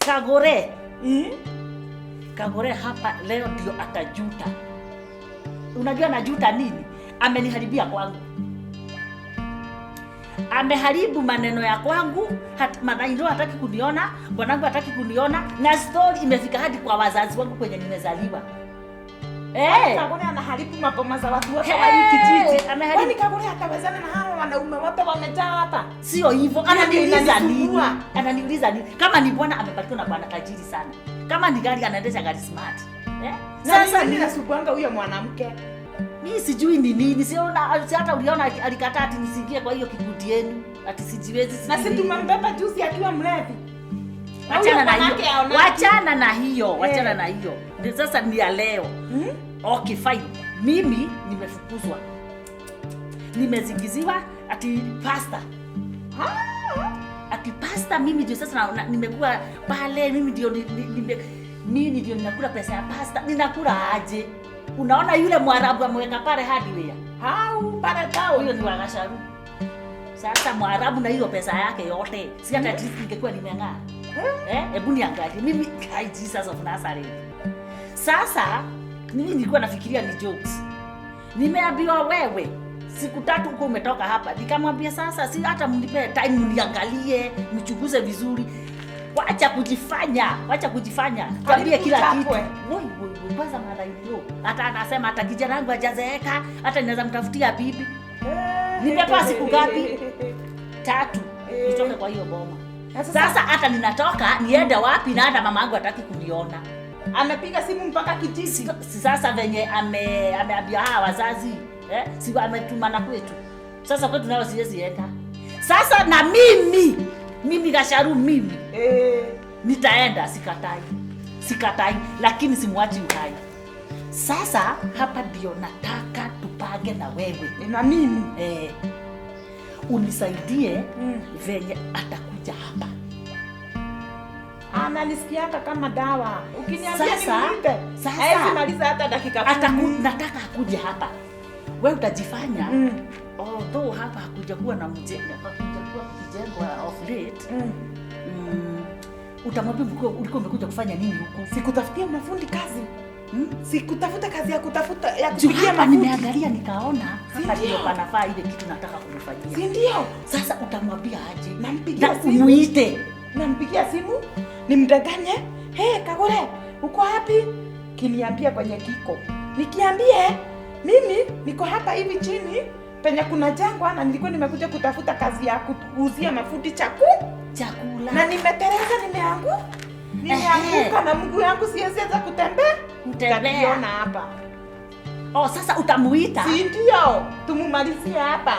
Kagure. Kagure hapa leo ndio atajuta. Unajua anajuta nini? Ameniharibia kwangu. Ameharibu maneno ya kwangu, madaino hataki kuniona, bwanangu hataki kuniona, na story imefika hadi kwa wazazi wangu kwenye nimezaliwa. Kagure anaharibu mapoma za watu wote wa hii kijiji. Kwani Kagure atawezana na hao wanaume wote wamejaa hapa? Sio hivyo. Ananiuliza nini? Kama ni bwana amebarikiwa na bwana tajiri sana. Kama ni gari anaendesha gari smart. Sasa mimi nasubuanga huyo mwanamke. Mimi sijui ni nini. Hata uliona alikataa ati nisiingie kwa hiyo kikundi yenu. Ati sijiwezi. Na si tumembeba juzi akiwa mlevi. Wachana na hiyo. Ndio sasa ni ya leo. Okay, fine. Mimi nimefukuzwa. Nimezingiziwa ati pasta. Ati pasta mimi ndio sasa nimekuwa pale, mimi ndio ninakula pesa ya pasta. Ninakula aje? Unaona yule Mwarabu ameweka pale hardware. Pale tao huyo ni wa Gacharu. Sasa Mwarabu na hiyo pesa yake yote. Si hata ningekuwa nimeng'aa. Hebu niangalie mimi Jesus of Nazareth. Sasa mimi nilikuwa nafikiria ni jokes. Nimeambiwa wewe siku 3 huko umetoka hapa. Nikamwambia sasa si hata mnipe time mniangalie, mchunguze vizuri. Wacha kujifanya. Kwambie kila kitu. Kwanza mada hiyo. Hata anasema hata kijana wangu hajazeeka, hata ninaweza mtafutia bibi. Nimepewa siku ngapi? 3 nitoke kwa hiyo boma. Sasa hata ninatoka niende wapi na hata mama yangu hataki kuniona. Amepiga simu mpaka kijiji. Sasa venye ameambia wazazi, si ametuma na kwetu. Sasa kwetu nao siwezi enda. Sasa na mimi Gacharu mimi. Nitaenda sikatai lakini simwachi uhai. Sasa hapa ndio nataka tupage na wewe. Na mimi unisaidie venye atakuja hapa. Ananisikianga kama dawa. Ukiniambia nimuite. Sasa maliza hata dakika 10. Nataka akuje hapa. Wewe utajifanya although hapa hakuja kuwa na mjengo, of late. Utamwambia ulikuwa umekuja kufanya nini huko? Sikutafutia mafundi kazi. Sikutafuta kazi ya kupigia mafundi. Nimeangalia nikaona hapa ndio panafaa ile kitu nataka kumfanyia. Si ndio? Sasa utamwambia aje? Nampigia simu. Muite. Nampigia simu, nimdanganye. Kagure, uko wapi? Kiniambia kwenye kiko. Nikiambie mimi niko hapa hivi chini penye kuna jangwa na nilikuwa nimekuja kutafuta kazi ya kuuzia mafundi chakula. Na nimetereza nimeanguka na mguu yangu siwezi hata kutembea. Utaona hapa. Sasa utamuita? Si ndio? Tumumalizie hapa.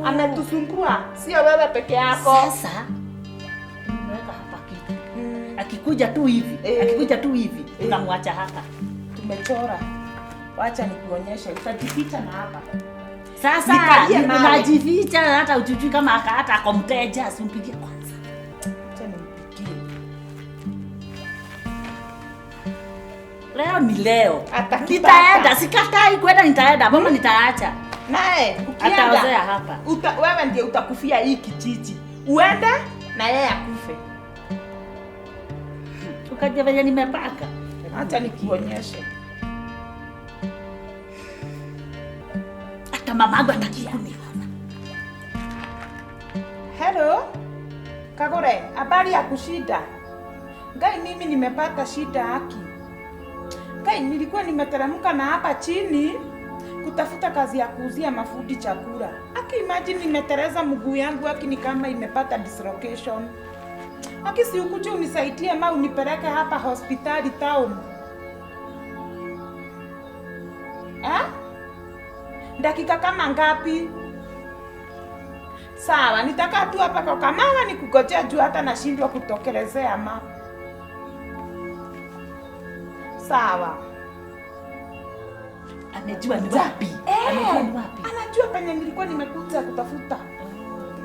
Ametusumbua, sio wewe peke yako. Sasa nimeweka hapa kitu. Akikuja tu hivi, tunamwacha hapa. Tumechora. Wacha nikuonyeshe, utajificha na hapa. Sasa unajificha hata ujui kama hata ako mteja, simpigie kwanza. Acha nimpigie. Leo ni leo. Nitaenda, sikatai kwenda nitaenda, mama nitaacha. Naye ataozea hapa. Wewe ndiye utakufia hii kijiji. Uende na yeye akufe. Ukaje venye nimepaka. Acha nikuonyeshe. Mamangu atakuniona. Hello. Kagure, habari ya kushida? Ngai mimi nimepata shida haki. Ngai nilikuwa nimeteremka na hapa chini kutafuta kazi ya kuuzia mafundi chakula. Aki imagine nimetereza mguu yangu haki ni kama imepata dislocation. Aki si ukuje unisaidie ama unipeleke hapa hospitali town. Dakika kama ngapi? Sawa, nitakaa tu hapa kwa kamera nikugojea juu hata nashindwa kutokelezea ma. Sawa. Anajua ni wapi? Anajua penye nilikuwa nimekuja kutafuta.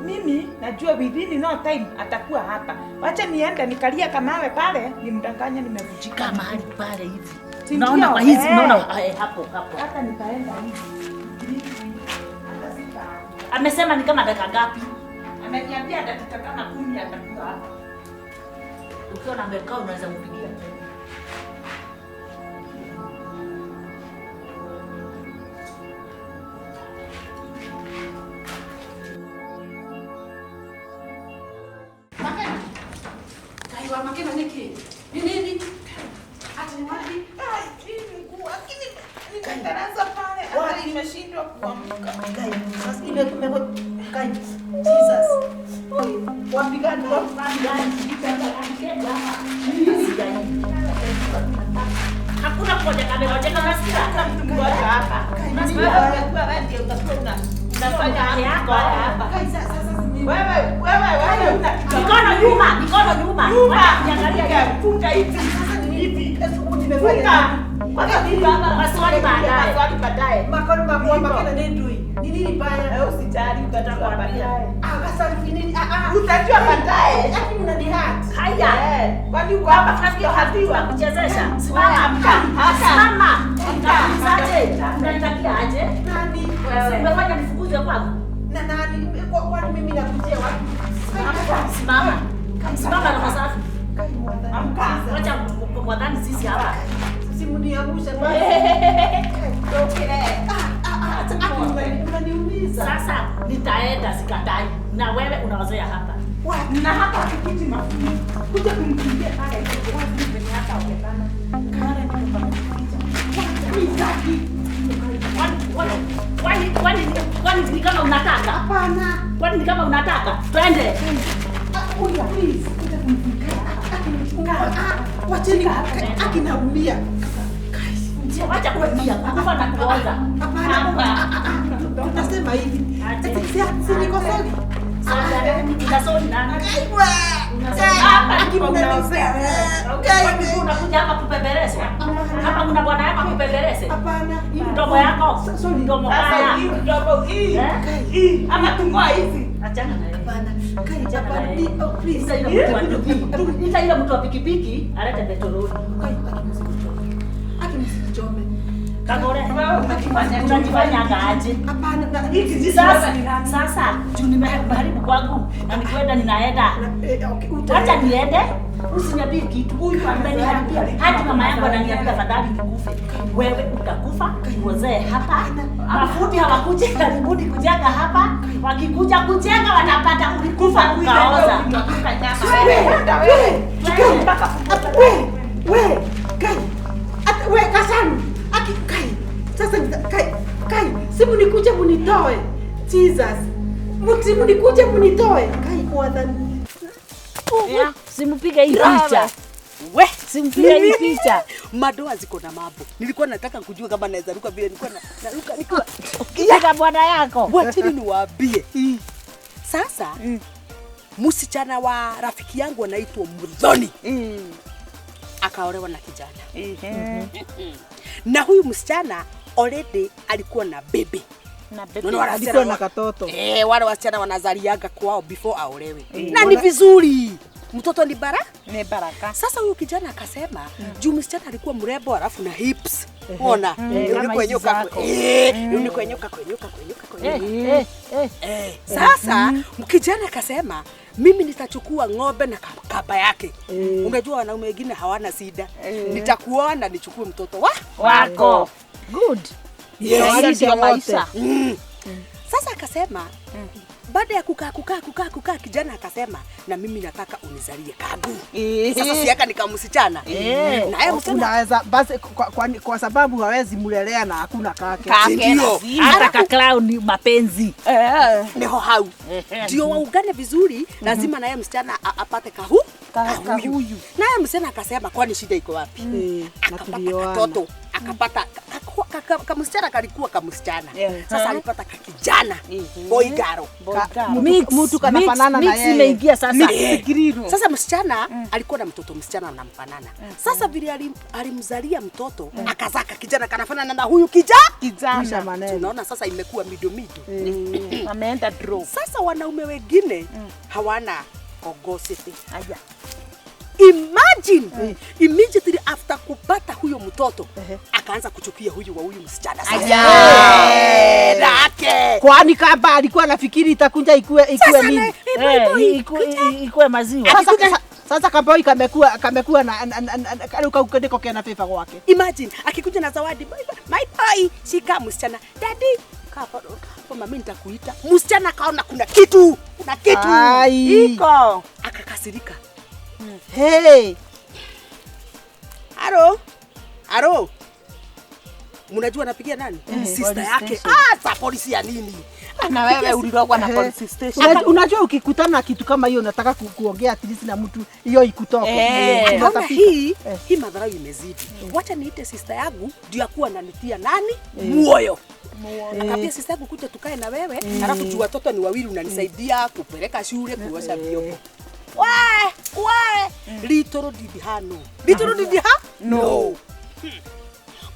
Mimi najua within no time atakuwa hapa. Wacha niende nikalia kamawe pale nimdanganya nimevujika mahali pale hivi. Naona kwa hizi naona hapo. Hata nitaenda hivi. Amesema ni kama dakika ngapi? Ameniambia dakika kama 10 atakuwa hapa. Ukiona amekaa unaweza kumpigia. Kaiwa makena niki. Nini? Ati ni wapi? Lakini nikaanza pale. Hata nimeshindwa kuamka. Sasa imekuwa kai. Jesus. Wapigani. Hakuna kuja kamera, je kama sikia hata mtu mmoja hapa. Unasikia wewe ndio utakwenda. Unafanya hapa. Kai sasa wewe Mikono nyuma. Niangalia funga hivi. Sasa ni hivi. Nimefanya. Kwanza ni baba maswali baadaye. Makoni makena nendui. ni nini baya? Usijali utajua baadaye. Sasa ni nini? Utajua baadaye. Lakini mnanihati. Haya. Kwani uko hapa Tunafikia hadiwa kuchezesha. Simama. Mtaje. Unanitakia aje? Nani? Wewe umefanya nifukuze kwangu. Na nani? Kwani mimi nakujia wapi? Simama roho safi. Amka. Wacha kumwadhani sisi hapa. Simuniangusha basi. Unaniumiza. Sasa nitaenda sikatai. Na wewe unaozea hapa. Na hapa kiti mafuta. Kuja kumkimbia pale kwa wazi penye hata ongekana. Kare Kwani ni kama unataka? Hapana. Kwani ni kama unataka? Twende. Kuja please. Kuja kumfikia. Wacheni akinaumia. Wacha kuambia kufa na kuoza. Hapana. Tunasema hivi. Si niko sorry. Sasa unasoni nani? Hapa kimnanisema. Unakuja hapa kupepereswa. Kama kuna bwana yako kupeperese. Hapana. Mdomo yako. Mdomo haya. mdomo hii. Ama tungoa hizi. Achana na yeye. Hapana. Kai Japani. Oh please. Nita ile mtu wa pikipiki alete petroli. Akimsichome. Kagure. Unajifanya aje? Hapana. Hizi Sasa juu nimeharibu kwangu na nikwenda ninaenda. Acha niende. Usiniambie kitu. Huyu ameniharibia. Hata mama yangu ananiambia fadhali nikufe. Wewe utakufa, uozee hapa. Mafundi hawakuja karibuni kujenga hapa. Wakikuja kujenga wanapata ulikufa ukaoza. We Gacharu. Kai. Sasa kai. Simu nikuje munitoe. Jesus. Simu nikuje munitoe. Kai mwadhani. Simpige hii picha. Simpige hii picha. Madoa ziko na mambo. Nilikuwa nataka kujua kama naweza ruka vile nilikuwa naruka nikiwa Kika bwana yako. Wachini niwaambie. Sasa msichana wa rafiki yangu anaitwa Mudhoni. Akaolewa na kijana. Na huyu msichana already alikuwa na baby. Alikuwa na katoto. Wale wasichana wanazaliaga kwao before aolewe. Na ni vizuri. Mtoto ni baraka. Sasa huyu kijana akasema juu msichana alikuwa mrembo alafu na hips. Ona, kwenyoka. Sasa kijana akasema mimi nitachukua ng'ombe na kaba yake. Unajua wanaume wengine hawana shida. Nitakuoa na nichukue mtoto wako. Good. Yes, maisha. Sasa akasema baada ya kukaa kijana akasema na mimi nataka unizalie kagu. Sasa siaka nikamsichana. Na yeye unaweza basi kwa sababu hawezi mulelea na hakuna kake. Hata kaklauni mapenzi. Neho hau. Ndio waungane vizuri, lazima na yeye msichana apate kahuyu. Na yeye msichana akasema kwani shida iko wapi? Akapata katoto, akapata kamsichana kalikuwa kamsichana. Sasa alipata kakijana. Boy garo. Mtu kanafanana na yeye. Imeingia sasa. Sasa msichana alikuwa na mtoto msichana anamfanana. Sasa vile alimzalia mtoto akazaka kijana kanafanana na huyu kijana. Tunaona sasa imekuwa midomido. Ameenda draw. Sasa wanaume wengine hawana ogosete. Aya. Imagine immediately after kupata huyo mtoto akaanza kuchukia huyu wa huyu msichana sasa. Kwani kaba alikuwa anafikiri itakunja ikue nini? Ikue maziwa. Sasa kaboi kamekuwa na ukadiko kena FIFA kwake. Imagine akikuja na zawadi, my boy, shika msichana. Daddy, kapa mimi nitakuita. Msichana kaona kuna kitu. Iko. Akakasirika. Hey. Aro. Mnajua anapigia nani? Sister yake. Sa polisi ya nini? Na wewe ulirogwa na police station. Unajua ukikutana na kitu kama hiyo unataka kuongea at least na mtu hiyo ikutoke. Hii madharau imezidi. Wacha niite sister yangu ndio akuwa ananitia nani? Moyo. Akapia sister yangu kuja tukae na wewe, alafu tu watoto ni wawili unanisaidia kupeleka shule, kuosha vyombo. Litoro didi ha? No.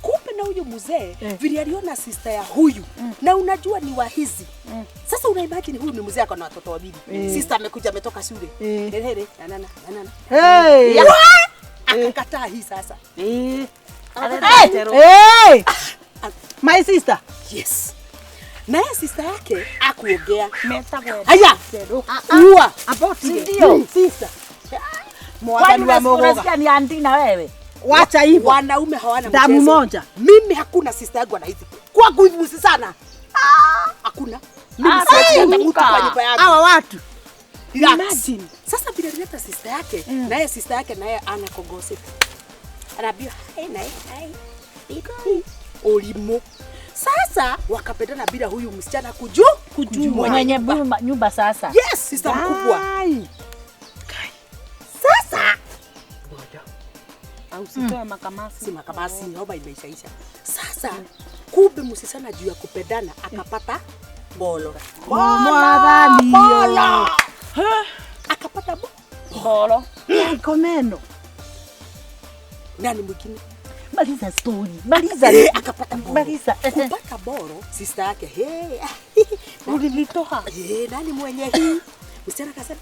Kumbe na huyo mzee vile aliona sister ya huyu na unajua ni wahizi. Sasa una imagine huyu ni mzee akona watoto wawili. Sister amekuja ametoka shule. Hele nanana. Hey. Akakataa hii sasa. Hey. My sister. Yes. Na sister yake akuongea. Haya. Uwa. Ndio. Sister. Mwani wa unasikia ni auntie na wewe. Wacha hivyo. Wanaume hawana mchezo. Damu moja. Mimi hakuna sister yangu anaithi. Kwa nguvu sana. Hakuna. Mimi siwezi mtu kwa nyumba yangu. Hawa watu. Imagine. Sasa bila leta sister yake, naye sister yake naye anakogose. Anabia, hai. Olimo. Sasa wakapendana bila huyu msichana kujua mwenye nyumba sasa. Yes, sister mkubwa. Sasa au sitoe makamasi. Si makamasi, naomba imeishaisha. Sasa kumbe msisana juu ya kupendana akapata bolo. Akapata bolo. Komeno. Nani mwingine? Maliza story. Maliza. Akapata bolo. Maliza. Kupata bolo, sister yake. Ulilitoa. Nani mwenye hii? Msichana akasema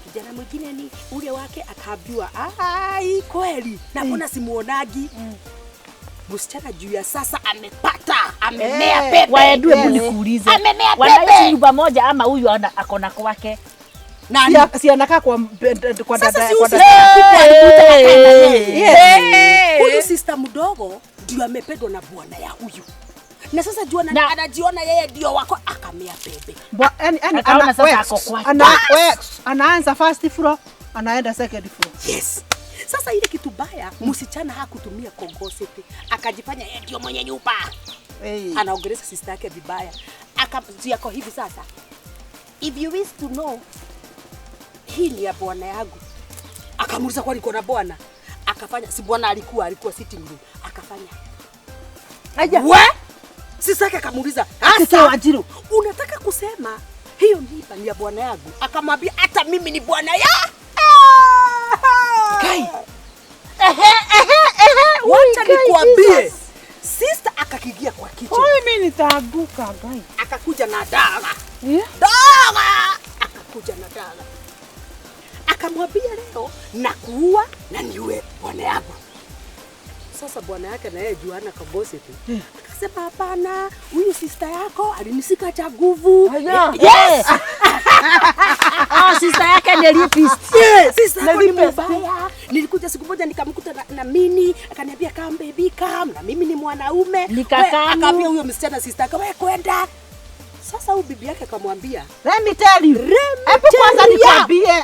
kijana mwingine ni ule wake, akaambiwa kweli na mbona simuonagi. Msichana juu ya sasa amepata, amemea pepe. Waedue buni kuulize. Amemea pepe. Wanaishi nyumba moja ama huyu akona kwake? Nani? Si anakaa kwa dada. Huyu sister mdogo ndio amependwa na bwana ya huyu. Na sasa jua anajiona yeye ndio wako, akamea pepe. Akaona sasa ako kwake. Anaanza first floor, anaenda second floor. Yes. Sasa ile kitu baya, msichana hakutumia kongosete. Akajifanya yeye ndio mwenye nyumba. Anaongeleza sister yake vibaya. Akajia kwa hivi sasa. If you wish to know, hii ni ya bwana yangu. Akamuuliza kwa niko na bwana. Akafanya si bwana alikuwa sitting room. Akafanya. Sister yake akamuuliza, Wajiru, unataka kusema hiyo mimba ni ya bwana yangu? Akamwambia hata mimi ni bwana ya. Kai. Wacha nikwambie. Sister akakigia kwa kitchen. Mimi nitaanguka gai. Akakuja na daga. Akakuja na daga. Akamwambia leo nakuua na niwe bwana yangu. Sasa bwana yake na yeye juana kabose tu. Akasema hapana, huyu sister yako alinisika cha nguvu. Yes. Sister yake ni rapist. Sister yako ni mbaya. Nilikuja siku moja nikamkuta na mimi, akaniambia come baby come, na mimi ni mwanaume. Akaambia huyo msichana sister yake wewe kwenda. Sasa huyu bibi yake akamwambia, let me tell you.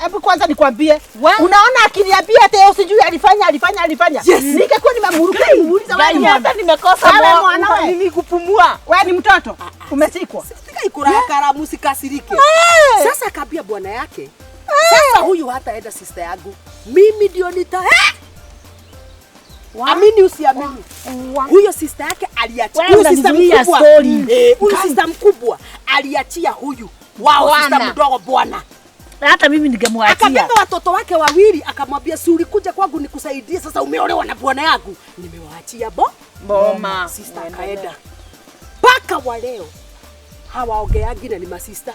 Hebu kwanza nikwambie. Unaona akiniambia ate usijui alifanya. Yes. Nikekuwa nimemuruka nimuuliza wewe hata nimekosa mwana nini kupumua. Wewe ni mtoto. Umesikwa. Sika ikurakara musikasirike. Sasa akaambia bwana yake, sasa huyu hataenda sister yangu. Mimi ndio amini usiamini. Huyo sister yake aliachia. Huyo sister mkubwa. Huyo sister mkubwa aliachia huyu. Wao sister mdogo bwana. Hata mimi ningemwachia. Akabeba watoto wake wawili akamwambia si ulikuja kwangu nikusaidie, sasa umeolewa na bwana yangu. Nimewaachia Boma. Sister akaenda. Paka wa leo hawaongeagi na ni masista.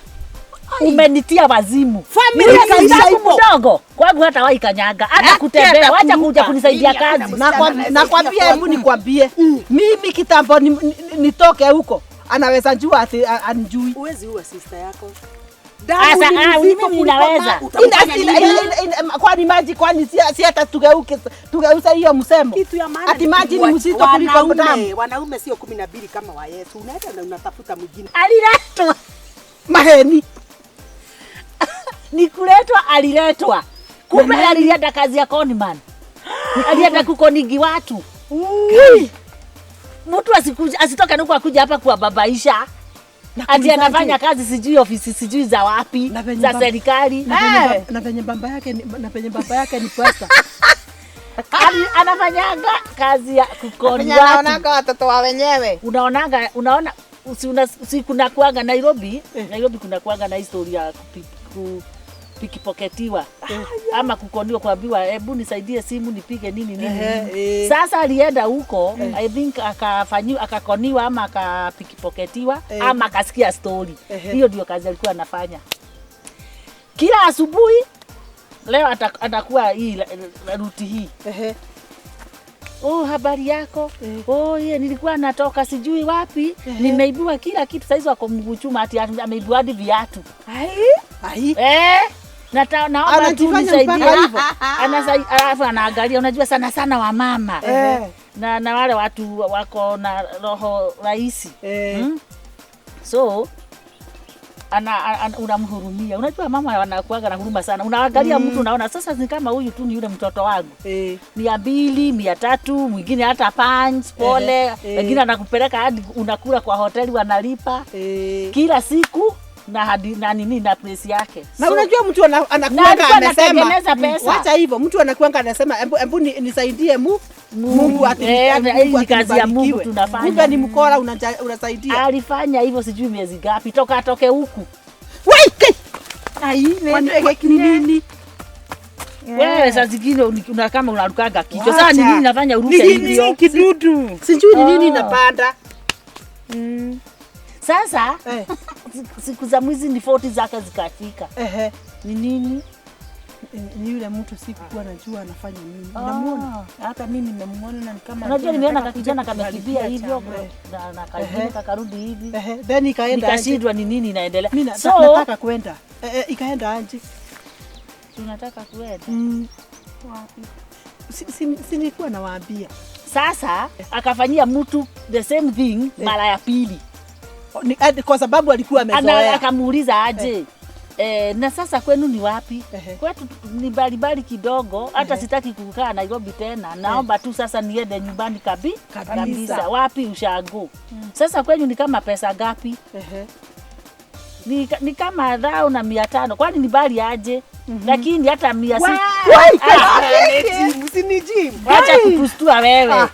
Umenitia wazimu. Familia kaisha mdogo. Kwangu hata wahi kanyaga. Hata kutembea, wacha kuja kunisaidia kazi. Nakwambia hebu nikwambie. Mimi kitambo nitoke huko. Anaweza njua anijui. Uwezi uwa sister yako. Mimi ninaweza. Kwani Kwani maji si hata tugeuza hiyo msemo. Kitu ya maana. Ati maji ni mzito kuliko damu. Wanaume sio 12 kama wa Yesu. Unaenda na unatafuta mwingine. Aliletwa. Maheni. Ni kuletwa aliletwa. Kumbe alienda kazi ya conman. Alienda kukonigi watu. Mtu asitoke nuko akuja hapa kuwababaisha. Ati anafanya kazi sijui ofisi sijui za wapi za serikali. Na penye baba yake ni pasta. Anafanyaga kazi ya kukoni watu. Anaonanga watoto wa wenyewe. Unaona kuna kuanga Nairobi. Nairobi kuna kuanga na historia ya pikipoketiwa ama kukoniwa, kuambiwa hebu nisaidie simu nipige nini. Sasa alienda huko I think akakoniwa ama akapikipoketiwa ama akasikia story. Hiyo ndio kazi alikuwa anafanya kila asubuhi. Leo atakuwa hii ruti hii. Habari yako? Yeye nilikuwa natoka sijui wapi. Nimeibiwa kila kitu. Sasa hizo wako mguchuma ati ameibiwa hadi viatu. Naomba tu nisaidie. Alafu anaangalia, unajua sana wa mama. Na wale watu wako na roho rahisi. So unamhurumia. Unajua mama wanakuaga na huruma sana. Unaangalia mtu unaona sasa ni kama huyu tu ni yule mtoto wangu. 200, 300, mwingine hata punch pole. Wengine anakupeleka hadi unakula kwa hoteli wanalipa. Kila siku na hadi na place yake. Na unajua mtu anakuanga anasema wacha hivyo, mtu anakuanga anasema hebu nisaidie Mungu hii kazi ya Mungu tunafanya. Kumbe ni mkora unasaidia. Alifanya hivyo sijui miezi ngapi toka atoke huku. Nini? Wewe sasa zingine una kama unarukaga kichwa. Sasa ni nini nafanya uruke hivyo? Ni kidudu. Sijui ni nini inapanda. Sasa siku za mwizi ni 40 zake zikafika. Ni nini? Ni yule mtu sikuwa najua anafanya nini. Unamuona? Hata mimi nimemuona na kama unajua nimeona kakijana kamekimbia hivyo na kakarudi hivi. Then ikaenda. Nikashindwa ni nini inaendelea. So nataka kwenda. Ikaenda aje? Tunataka kwenda. Wapi? Si nilikuwa nawaambia. Sasa akafanyia mtu the same thing mara ya pili. Kwa sababu alikuwa amezoea. Akamuuliza aje. Na sasa kwenu ni wapi? Kwetu ni baribari kidogo, hata sitaki kukaa Nairobi tena. Naomba tu sasa niende nyumbani kabisa. Wapi ushago? Sasa kwenu ni kama pesa gapi? Ni kama 1,500. Kwani ni bali aje? Lakini hata 100 Usinijibu. Acha kutustua wewe.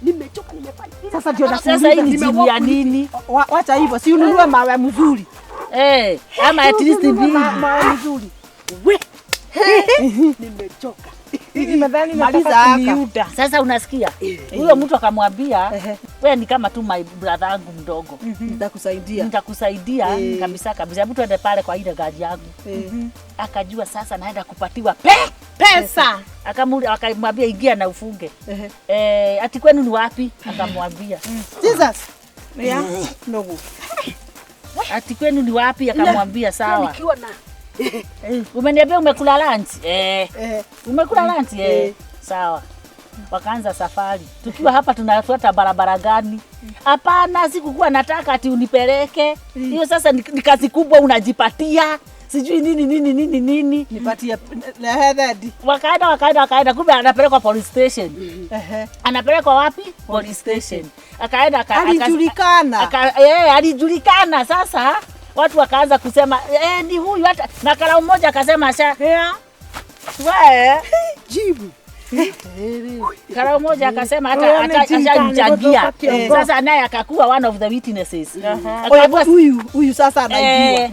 Nimechoka nimefanya. Sasa ndio sasa hii ni jibu ya nini? Wacha hivyo, si ununue mawe mzuri. Ama at least mawe mzuri. Nimechoka. Nimedhani nataka kuniuda. Sasa unasikia? Huyo mtu akamwambia, wewe ni kama tu my brother yangu mdogo. Nitakusaidia kabisa. Hebu tuende pale kwa ile gari yangu. Akajua sasa naenda kupatiwa pesa. Akamwambia ingia na ufunge. Ati kwenu ni wapi? Akamwambia. Jesus. No. Ati kwenu ni wapi? Akamwambia sawa. Nikiwa na umeniambia umekula lunch? Umekula lunch? Sawa. Wakaanza safari. Tukiwa hapa tunafuata barabara gani? Hapana, sikukuwa nataka ati unipeleke. Hiyo sasa ni kazi kubwa unajipatia. Sijui nini. Nipatie na hedadi. Wakaenda kumbe anapelekwa police station. Anapelekwa wapi? Police station. Akaenda alijulikana. Alijulikana sasa. Watu wakaanza kusema ni huyu hata na karau mmoja akasema wewe jibu. Karau mmoja akasema hata atamchangia. Sasa naye akakuwa one of the witnesses. Akaambiwa huyu sasa anajua.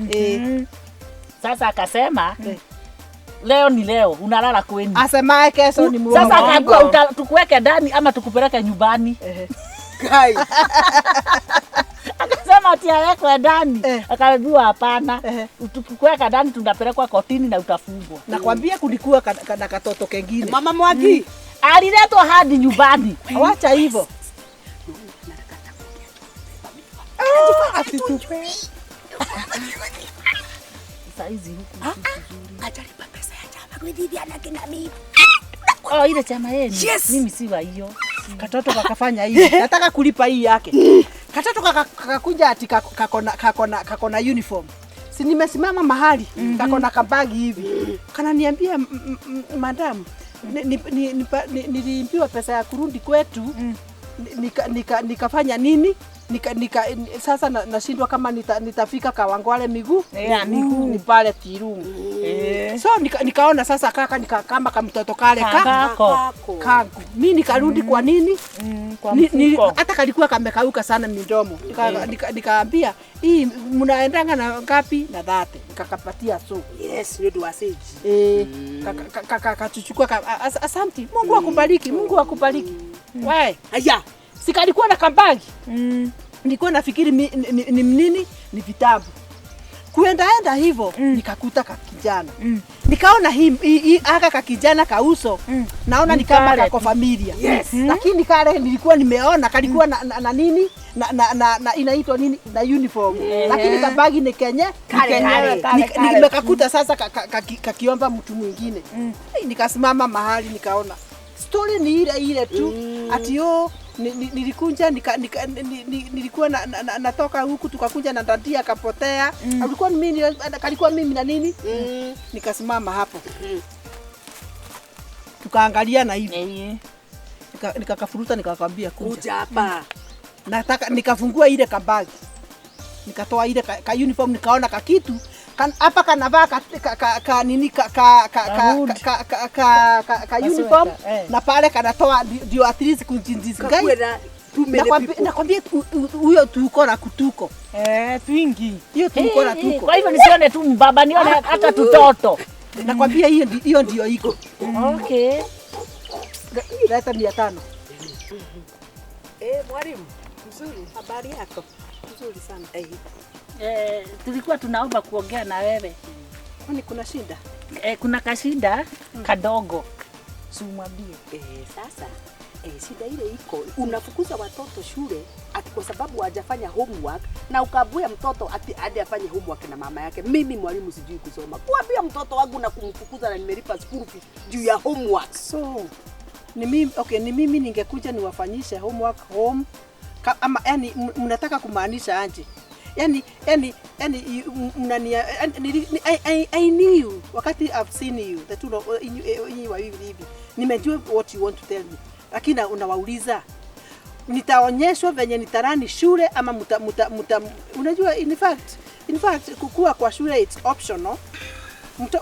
Sasa akasema leo ni leo, unalala kwenu. Asema kesho ni muone. Sasa akaambiwa tukuweke ndani ama tukupeleke nyumbani. Kai. Akasema ati awekwe ndani. Akaambiwa hapana. Tukuweka ndani tunapelekwa kotini na utafungwa. Nakwambia kulikuwa na katoto kengine. Mama Mwagi aliletwa hadi nyumbani. Acha hivyo. Saizi huku vizuri. Ajalipa pesa ya chama kuidhia na kina mimi. Oh, ile chama yenu. Yes. Mimi si wa hiyo. Katoto kakafanya hivi. Nataka kulipa hii yake. Katoto kakakuja ati kakona uniform. Si nimesimama mahali, kakona kabagi hivi. Kananiambia madam, nilimpiwa pesa ya kurudi kwetu. Nikafanya nini? Sasa nashindwa kama nitafika Kawangware miguu. Miguu ni pale Tirumu. So nikaona sasa kaka kama kamtoto kale kangu. Mimi nikarudi kwa nini? Hata kalikuwa kamekauka sana midomo. Nikaambia hii mnaendanga na ngapi? Na 30. Nikakapatia so. Yes, you do asage. Kachukua asante. Mungu akubariki, Mungu akubariki. Wewe. Aya. Sikalikuwa na kabagi. Nilikuwa nafikiri ni nini? Ni vitabu. Kuenda hivyo nikakuta kakijana. Nikaona hii aka kijana kauso. Naona ni kama kako familia. Yes. Lakini kale nilikuwa nimeona kalikuwa na nini? Na inaitwa nini? Na uniform. Lakini kabagi ni Kenya. Nimekakuta sasa kakiomba mtu mwingine. Nikasimama mahali nikaona story ni ile tu. Ati nilikunja nilikuwa natoka huku tukakunja na dadia akapotea. Alikuwa mimi kalikuwa mimi na nini? Nikasimama hapo. Tukaangalia na hivi. Nikakafuruta nikakwambia kuja hapa. Nataka nikafungua ile kabagi. Nikatoa ile ka uniform nikaona kakitu hapa kanavaa nini ka uniform na pale kanatoa ndio at least kunjinjizi ngai. Nakwambia huyo tuko na kutuko. Twingi. Hiyo tuko na tuko. Kwa hivyo nisione tu mbaba nione hata tutoto. Nakwambia hiyo ndio iko. Okay. Leta 500. Mwalimu, mzuri. Habari yako? Mzuri sana. Tulikuwa tunaomba kuongea na wewe. Kwani kuna shida? Kuna kashinda kadogo. Simwambie. Sasa shida ile iko, unafukuza watoto shule ati kwa sababu hajafanya homework na ukabuya mtoto ati hadi afanye homework na mama yake. Mimi mwalimu sijui kusoma. Kuambia mtoto wangu na kumfukuza na nimelipa school fee juu ya homework. So ni mimi ningekuja niwafanyishe homework home ama yani mnataka kumaanisha aje? Yani mnania I knew wakati I've seen you that you hivi nimejua what you want to tell me, lakini unawauliza nitaonyeshwa venye nitarani shule ama unajua in fact kukua kwa shule it's optional.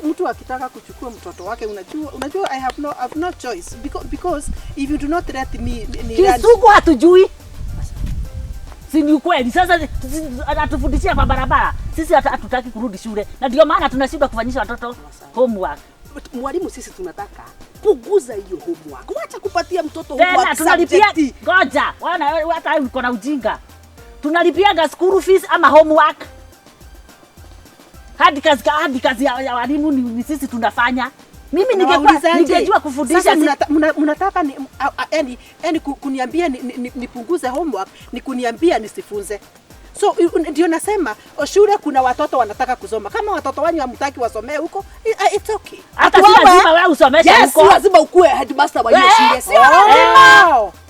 Mtu akitaka kuchukua mtoto wake unajua I have no choice because if you do not let me Kisugu hatujui. Si ni kweli sasa atufundishia kwa barabara. Sisi hatutaki kurudi shule. Na ndio maana tunashindwa kufanyisha watoto homework. Mwalimu sisi tunataka kuguza hiyo homework. Wacha kupatia mtoto homework. Tena tunalipia ngoja. Wana hata uko na ujinga. Tunalipiaga school fees ama homework. Hadi kazi ya walimu ni sisi tunafanya. Mimi ningejua kufundisha. Sasa mnataka yani kuniambia nipunguze homework, ni kuniambia nisifunze. So ndio nasema shule kuna watoto wanataka kusoma. Kama watoto wanyu hamtaki wasomee huko, it's okay. Hata lazima wewe usomeshe huko. Yes, lazima ukue headmaster wa hiyo shule. Sio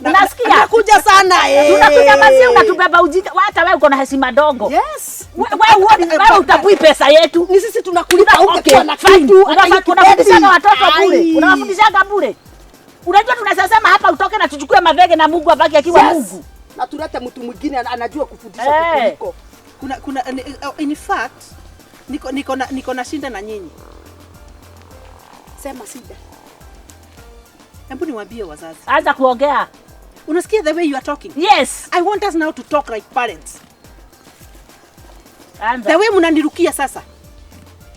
unasikia? Nakuja sana Tunakunyamazia unatubeba ujinga. Hata wewe uko na heshima dogo. Yes. Wewe utabui pesa yetu. Ni sisi tunakulipa huko kwa kitu. Unafundisha watoto bure. Unawafundisha bure. Unajua tunasema hapa utoke na tuchukue mavege na Mungu abaki akiwa Mungu. Na tulete mtu mwingine anajua kufundisha kuliko. Kuna in fact niko na shida na nyinyi. Sema shida. Hebu niwaambie wazazi. Anza kuongea. Unasikia the way you are talking? Yes. I want us now to talk like parents. Anza. The way mnanirukia sasa.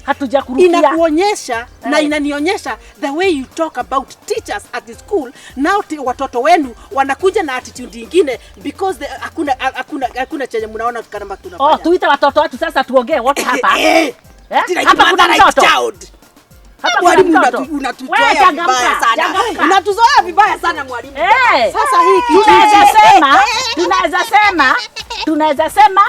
Hatujakurukia. Inakuonyesha na inanionyesha the way you talk about teachers at the school. Now watoto wenu wanakuja na attitude nyingine because hakuna chenye mnaona kama tunafanya. Tuita watoto wetu sasa tuongee what hapa. Hapa kuna mtoto. Hapa mwalimu unatuzoea vibaya sana. Unatuzoea vibaya sana mwalimu. Sasa hiki tunaweza sema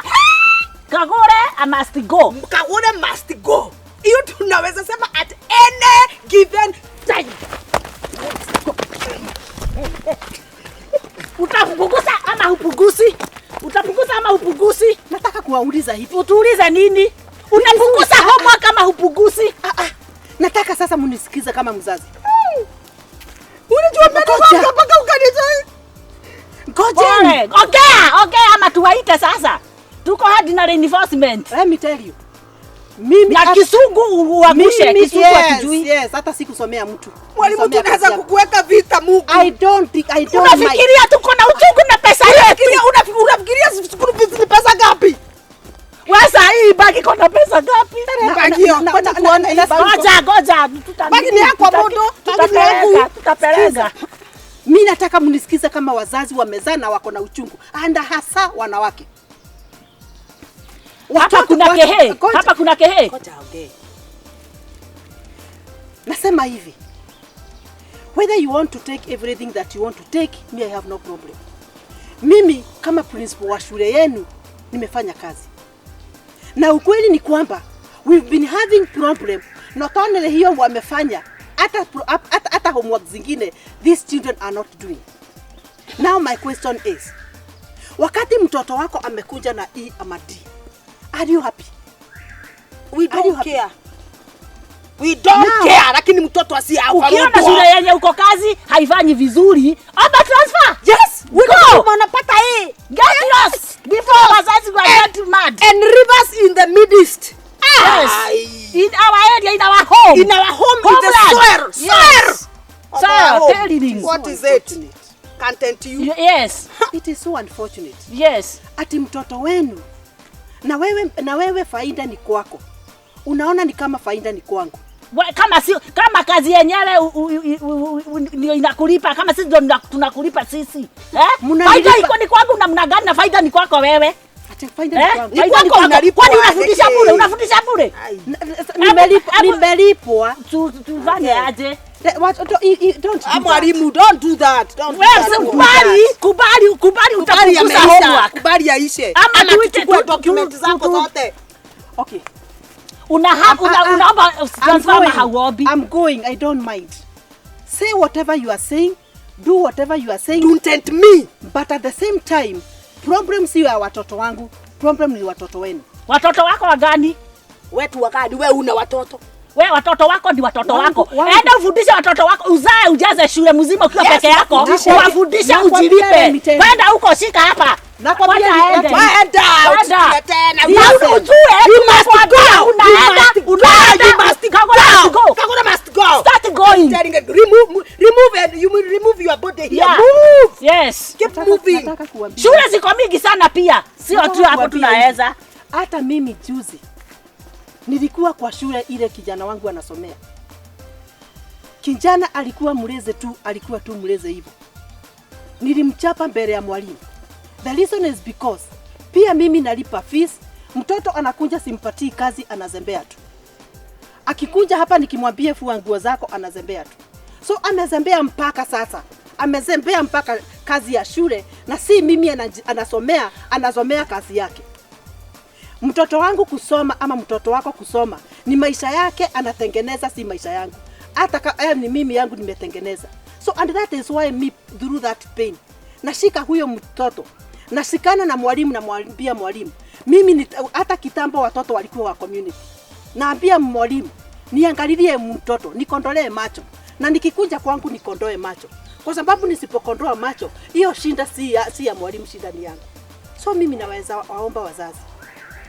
Kagure must go. Kagure must go. Hiyo tunaweza sema at any given time. Utapunguza ama upunguzi? Utapunguza ama upunguzi? Nataka kuwauliza hivi. Utuulize nini? Unapunguza homework kama upunguzi? Nataka sasa munisikize kama mzazi. Unajua mimi mpaka ukanitoa. Ngoja. Okay, ama tuwaite sasa. Tuko hadi na reinforcement. Let me tell you. Mimi na Kisungu uangushe, Kisungu akijui. Yes, hata sikusomea mtu. Mwalimu tunaweza kukuweka vita Mungu. I don't Unafikiria tuko na uchungu na pesa yetu? Unafikiria school fees ni pesa ngapi? Wasa hii bagi kuna pesa ngapi? Bagi hiyo. Ngoja. Bagi ni yako moto. Tutapeleka. Mimi nataka mnisikize kama wazazi wamezana wako na uchungu. Anda hasa wanawake. Hapa kuna kehe. Ngoja ongea. Nasema hivi. Whether you want to take everything that you want to take, me I have no problem. Mimi kama principal wa shule yenu nimefanya kazi. Na ukweli ni kwamba we've been having problem. Not only hiyo wamefanya, hata homework zingine these children are not doing. Now my question is, wakati mtoto wako amekuja na E ama D, are you happy? We don't care. We don't care, lakini mtoto asiafaulu. Ukiona shule yenye uko kazi haifanyi vizuri, aba transfer. Yes, we go. Wanapata A. Get lost before wazazi get mad. And rivers in the midst. Yes. In our area, in our home. In our home, in the soil. Yes. Soil, telling you. What is it? Content you? Yes. It is so unfortunate. Yes. Ati mtoto wenu na wewe faida ni kwako. Unaona ni kama faida ni kwangu. Kama kazi yenyewe ndio inakulipa, kama sisi ndio tunakulipa sisi. Faida iko ni kwangu na mna gani na faida ni kwako wewe? Ati faida ni kwangu. Faida ni kwako. Kwani unafundisha bure? Nimelipwa. Tufanye aje? Don't. Mwalimu, don't do that. Kubali utapunguza homework. Kubali yaishe. Ama tuchukue document zako zote. Okay. Unaomba transfer hauobi. I'm going. I don't mind. Say whatever you are saying. Do whatever you are saying. Don't tempt me. But at the same time, problem si ya watoto wangu. Problem ni watoto wenu. Watoto wako wagani? Wetu wagani? Wewe una watoto. Wewe watoto wako ni watoto wako. Enda ufundishe watoto wako, uzae ujaze shule mzima ukiwa peke yako. Uwafundishe ujilipe. Kwenda huko shika hapa. Nakwambia Enda. Tena. Ujue you must go. Unaenda. You must go. Kagure must go. Start going. Remove and you will remove your body here. Yeah. Move. Yes. Keep moving. Shule ziko mingi sana pia. Sio tu hapo tunaweza. Hata mimi juzi nilikuwa kwa shule ile kijana wangu anasomea. Kijana alikuwa mleze hivyo. Nilimchapa mbele ya mwalimu. The reason is because pia mimi nalipa fees, mtoto anakuja simpatii kazi anazembea tu. Akikuja hapa nikimwambia fua nguo zako anazembea tu. So amezembea mpaka sasa. Amezembea mpaka kazi ya shule na si mimi anasomea kazi yake. Mtoto wangu kusoma ama mtoto wako kusoma ni maisha yake anatengeneza, si maisha yangu. Hata ni mimi yangu nimetengeneza. So and that is why me through that pain. Nashika huyo mtoto. Nashikana na mwalimu na mwambia mwalimu. Mimi hata kitambo watoto walikuwa wa community. Naambia mwalimu, niangalilie mtoto, nikondolee macho. Na nikikuja kwangu nikondoe macho. Kwa sababu nisipokondoa macho, hiyo shinda si ya mwalimu, shida ni yangu. So mimi naweza waomba wazazi.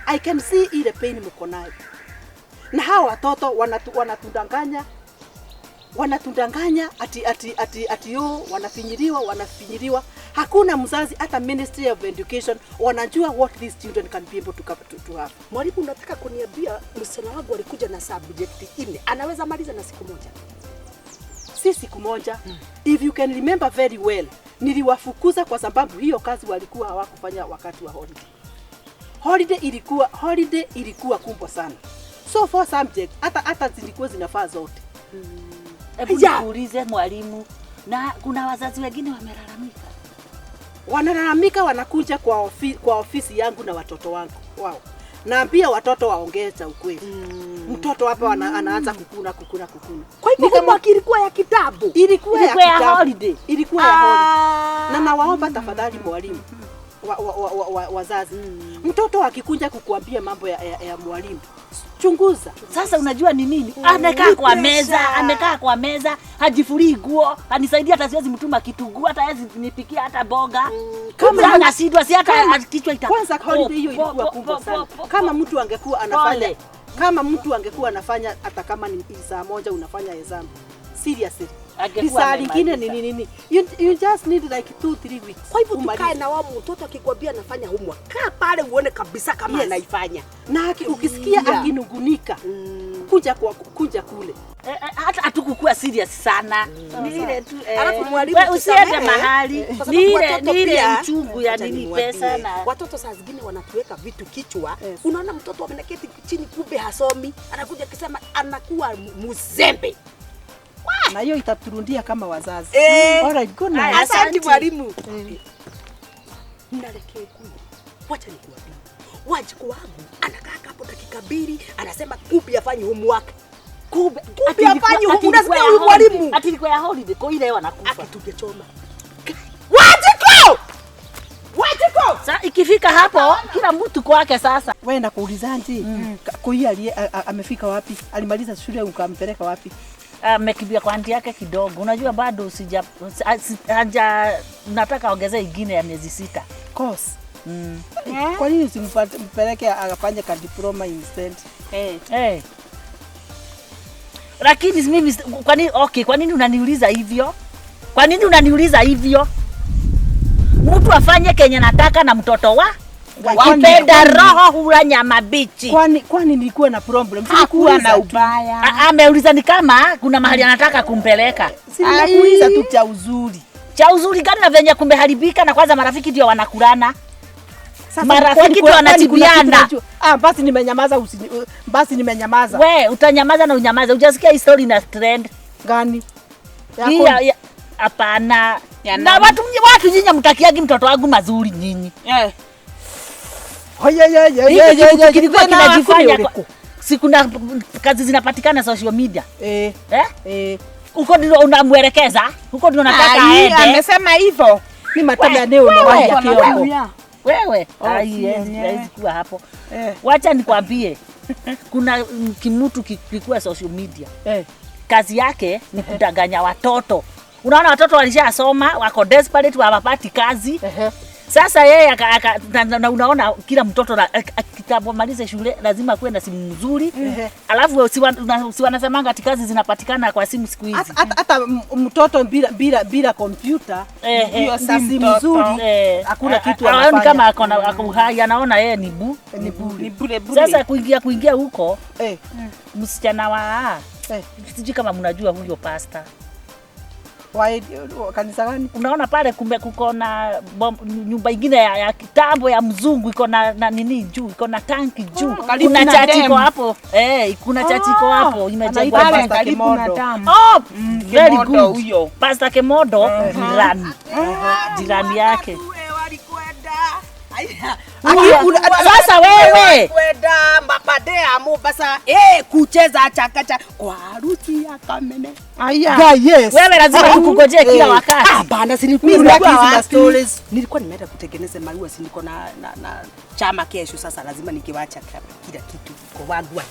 I can see ile pain mko nayo. Na hawa watoto wanatudanganya ati wanafinyiliwa. Hakuna mzazi hata Ministry of Education wanajua what these children can be able to have. Mwalimu, unataka kuniambia msichana wangu alikuja na subject 4 anaweza maliza na siku moja? Si siku moja. If you can remember very well, niliwafukuza kwa sababu hiyo kazi walikuwa hawakufanya wakati wa holiday. Holiday ilikuwa kubwa sana. So for subject hata zilikuwa zinafaa zote. Hebu niulize mwalimu, na kuna wazazi wengine wamelalamika. Wanakuja kwa ofisi yangu na watoto wangu. Wow. Naambia watoto waongeza ukweli. Mtoto hapa anaanza kukuna. Kwa hivyo homework ilikuwa ya kitabu. Ilikuwa ya holiday. Ilikuwa ya holiday. Na nawaomba tafadhali mwalimu wazazi. Mtoto akikuja kukuambia mambo ya mwalimu, chunguza. Sasa unajua ni nini? Amekaa kwa meza, hajifuri nguo, anisaidia hata siwezi mtuma kitunguu, hata hawezi nipikia hata boga. Kama anashindwa si hata kichwa Kwanza holiday hiyo ilikuwa kubwa sana. Kama mtu angekuwa anafanya hata kama ni saa moja unafanya exam. Seriously. Saa lingine ni nini? You just need like 2-3 weeks. Kwa hivyo tukae na wao, mtoto akikwambia anafanya homework, kaa pale uone kabisa kama anaifanya. Na ukisikia akinungunika, kuja kule. Hata hatukukua serious sana. Ni ile tu alafu mwalimu usiende mahali. Ni ile uchungu ya nini pesa na watoto saa zingine wanatuweka vitu kichwa. Unaona mtoto ameketi chini kumbe hasomi, anakuja kusema anakuwa mzembe. Na hiyo itaturundia kama wazazi. Alright, good night. Asante mwalimu. Nalekee kule. Wacha nikuambie. Wajiko wangu anakaa hapo dakika 2 anasema kumbe afanye homework. Kumbe afanye homework. Unasikia huyu mwalimu? Ati ilikuwa ya holiday kwa ile wanakufa. Akitungechoma. Wajiko! Sasa ikifika hapo kila mtu kwake sasa. Wewe nakuulizaje? Koi amefika wapi? Alimaliza shule ukampeleka wapi? Amekimbia kwa aunti yake kidogo. Unajua bado nataka ongezea ingine ya miezi 6. Course. Kwa nini usimpeleke akafanye ka diploma instead? Lakini mimi kwa nini unaniuliza hivyo? Mtu afanye kenye nataka na mtoto wapenda roho hula nyama bichi. Kwani nilikuwa na problem? Sikuwa na ubaya. Ameuliza ni kama kuna mahali anataka kumpeleka. Sinakuuliza tu cha uzuri. Cha uzuri gani na venye kumeharibika na kwanza marafiki ndio wanakulana. Marafiki ndio wanatibiana. Basi nimenyamaza. We, utanyamaza na unyamaza. Hujasikia hii story na trend gani? Hapana. Na watu nyinyi mtakiagi mtoto wangu mazuri nyinyi. Kilikuwa kinajifanya si kuna kazi zinapatikana social media. Huko ndio unamwelekeza, huko ndio unataka aende. Amesema hivyo. Ni mataba leo na waje kioko. Wewe, haiwezi kuwa hapo. Wacha nikwambie. Kuna kimutu kilikuwa social media. Kazi yake ni kudanganya watoto. Unaona watoto walishasoma, wako desperate, hawapati kazi. Sasa yeye unaona kila mtoto akitapomaliza shule lazima kuwe na simu nzuri. Alafu si wanasemanga ati kazi zinapatikana kwa simu siku hizi. Hata mtoto bila kompyuta hiyo simu nzuri hakuna kitu anafanya. Kama ako hai anaona yeye ni bure. Sasa kuingia huko msichana wa sijui kama mnajua huyo pastor. Kanisa gani? Unaona pale kumbe kuko na nyumba ingine ya kitambo ya mzungu iko na nini juu, iko na tanki juu. Kuna chachi iko hapo. Kuna chachi iko hapo imejengwa karibu na damu. Very good. Huyo Pastor Kemodo jirani yake. Sasa wewe kwenda mabadea Mombasa kucheza chakacha kwa harusi ya Kamene. Wewe lazima tukungojee kila wakati. Bana nilikuwa stories. Nilikuwa nimeenda kutengeneza maua, si niko na chama kesho, sasa lazima nikiwacha kila kitu kwa wangu.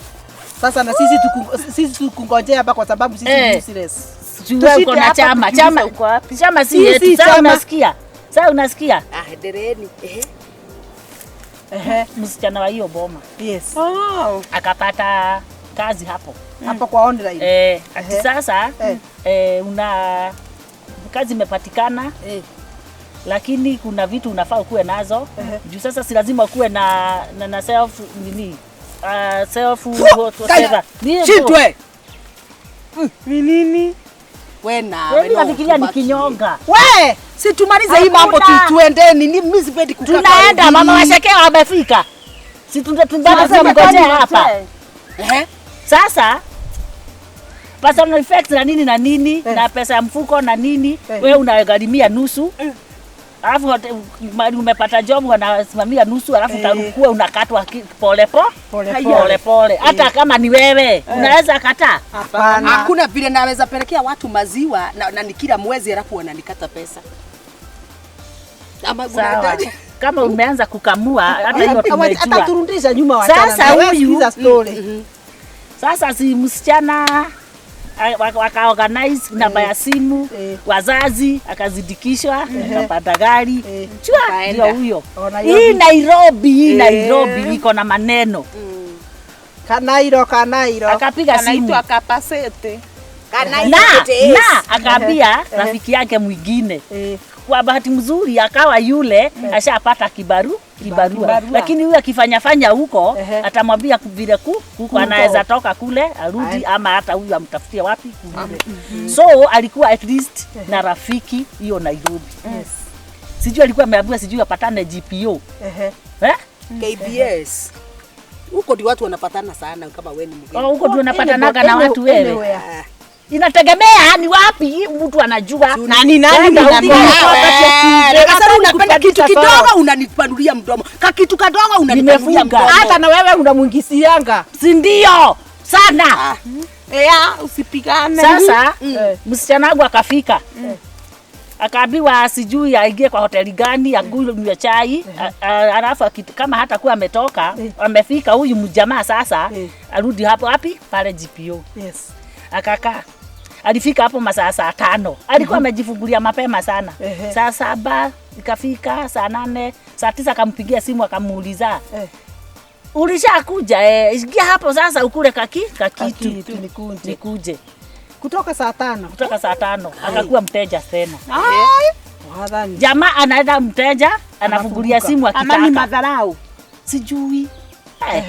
Sasa na sisi tukungojea hapa kwa sababu sisi ni serious. Wewe uko na chama uko wapi? Chama si yetu. Sasa unasikia? Dereni. Msichana wa hiyo boma. Yes. Akapata kazi hapo kwa online. Ati sasa una kazi imepatikana. Lakini kuna vitu unafaa ukuwe nazo. Juu sasa si lazima ukuwe na self nini? Self whatever. Chitwe. Nini? Wewe nafikiria ni kinyonga. We, si tumalize hii mambo tuendeni. Mimi sipendi kukaa. Tunaenda mama washekea wamefika. Si tunataka mngojea hapa. Sasa personal effects na nini na pesa ya mfuko na nini, wewe unagharimia nusu. Alafu umepata job unasimamia nusu alafu utakuwa unakatwa pole. Hata kama ni wewe unaweza kataa? Hapana. Hakuna vile naweza pelekea watu maziwa na ni kila mwezi alafu wananikata pesa. Ama kama umeanza kukamua hata hiyo tumejua. Hata turudisha nyuma wachana. Sasa huyu sasa si msichana waka-organize namba ya simu, wazazi akazidikishwa, akapata gari. Chua ndio huyo. Hii Nairobi iko na maneno. Kanairo. Akapiga simu akapasete. Na akaambia rafiki yake mwingine. Kwa bahati mzuri akawa yule ashapata kibarua. Lakini huyu akifanya huko atamwambia vile kuko anaweza toka kule arudi ama hata huyu amtafutie wapi kule. So alikuwa at least na rafiki hiyo Nairobi. Sijui alikuwa ameambiwa sijui apatane GPO. KBS. Huko ndio watu wanapatana sana kama wewe ni mgeni. Huko ndio unapatanaga na watu wewe. Inategemea ni wapi mtu anajua nani sasa unapenda kitu kidogo unanipanulia mdomo. Kitu kadogo unanipanulia mdomo. Hata na wewe unamuingisianga. Si ndio? Sana. Usipigane. Sasa msichana wangu akafika. Akaambiwa sijui aingie kwa hoteli gani agunywe chai alafu kama hata kuwa ametoka amefika huyu mjamaa sasa arudi hapo wapi pale GPO. Akakaa. Alifika hapo masaa 5. Alikuwa amejifungulia mapema sana. Saa 7 ikafika, saa 8, saa 9 akampigia simu akamuuliza. Ulishakuja ingia hapo sasa ukule kakitu nikuje. Kutoka saa 5. Kutoka saa 5 akakuwa mteja tena. Jamaa anaenda mteja anafungulia simu akitaka. Ama ni madharau. Sijui.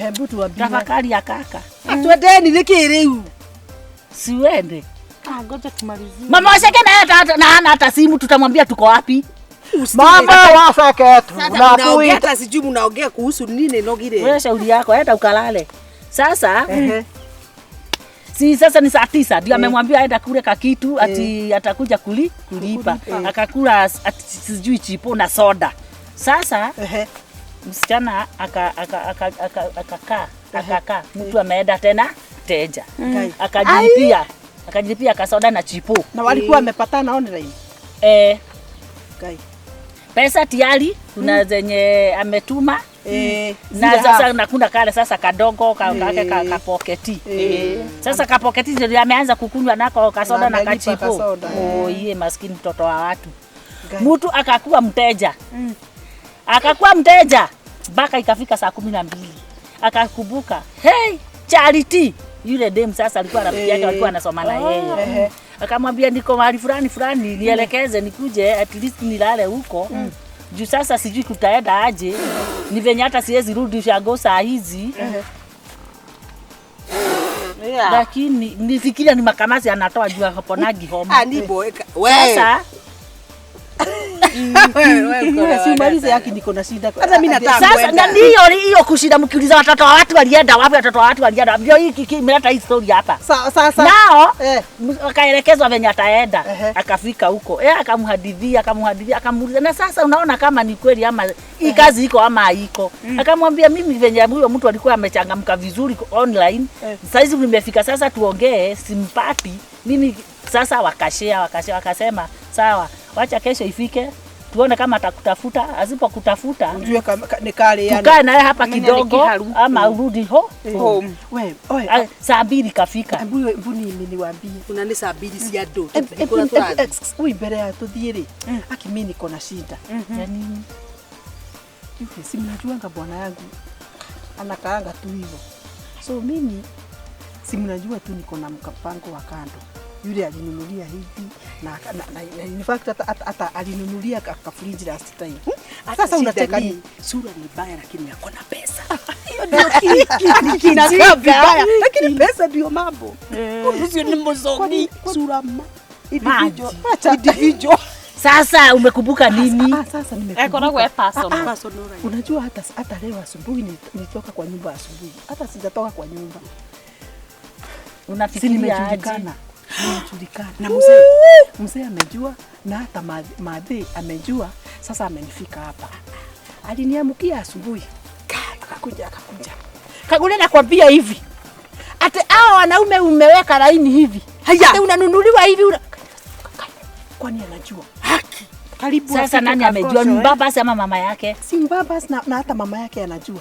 Hebu tuambie. Tafakari ya kaka. Twendeni nikiriu. Siwende. Ngoja tumalizie. Mama washeke na hata simu tutamwambia tuko wapi? Mama washeke tu. Unaongea sijui mnaongea kuhusu nini nogire. Wewe shauri yako enda ukalale. Sasa sasa ni saa 9 ndio amemwambia aenda kule kakitu ati atakuja kulipa. Akakula sijui chipo na soda. Sasa msichana akakaa mtu ameenda tena teja. Akajilipia kasoda na chipo. Na walikuwa wamepatana online. Pesa tayari kuna zenye ametuma. Na sasa nakuna kale sasa kadogo kake kapoketi. Sasa kapoketi ndio ameanza kukunywa nako kasoda na kachipo. Yeye maskini mtoto wa watu. Mtu akakuwa mteja. Akakuwa mteja mpaka ikafika saa 12. Akakumbuka, hey Charity, yule dem sasa alikuwa rafiki yake alikuwa anasoma na yeye. Akamwambia niko mahali fulani nielekeze nikuje at least nilale huko. Juu sasa sijui kutaenda aje. Ni venye hata siwezi rudi ushago saa hizi. Lakini nifikiria ni makamasi anatoa juu hapo nagi homa. Niboeka. Sasa wewe simalize yake niko na shida. Hata mimi nataka sasa na hiyo kushinda mkiuliza watoto wa watu walienda wapi, watoto wa watu walienda. Ndio hiki imeleta hii story hapa. Sasa nao akaelekezwa venye ataenda. Akafika huko. Akamhadithia akamuuliza na sasa unaona kama ni kweli ama hii kazi iko ama haiko. Akamwambia mimi venye huyo mtu alikuwa amechangamka vizuri online. Sasa hizi nimefika sasa tuongee simpati. Mimi sasa wakasema sawa. Wacha kesho ifike tuone kama atakutafuta, asipokutafuta ujue ni kale yani. Tukae naye hapa kidogo ama urudi home. Wewe saa 2 kafika. Hebu niliwaambie. Unani saa 2 si ado. Wewe mbele ya tudhiere. Aki mimi niko na shida. Ya nini? Si mnajuanga bwana yangu anakaanga tu hivyo. So mimi si mnajua tu niko na mkapango wa kando. Yule alinunulia hivi na in fact hata alinunulia kafriji last time. Sasa unataka ni sura ni baya lakini yako na pesa. Hiyo ndio kinakaa vibaya lakini pesa ndio mambo. Sio ni mzoni sura individual. Sasa umekumbuka nini? Sasa nimekumbuka. Kwa personal. Unajua hata leo asubuhi nilitoka kwa nyumba asubuhi. Hata sijatoka kwa nyumba. Unafikiria aje? Nimejulikana. Na mzee amejua na hata madhe amejua Sasa amenifika hapa. Aliniamkia asubuhi. Akakuja. Kagure nakwambia hivi. Ate hao wanaume umeweka laini hivi. Ate unanunuliwa hivi kwani anajua? Haki. Karibu sasa nani amejua ni baba ama mama yake? Si baba na hata mama yake anajua.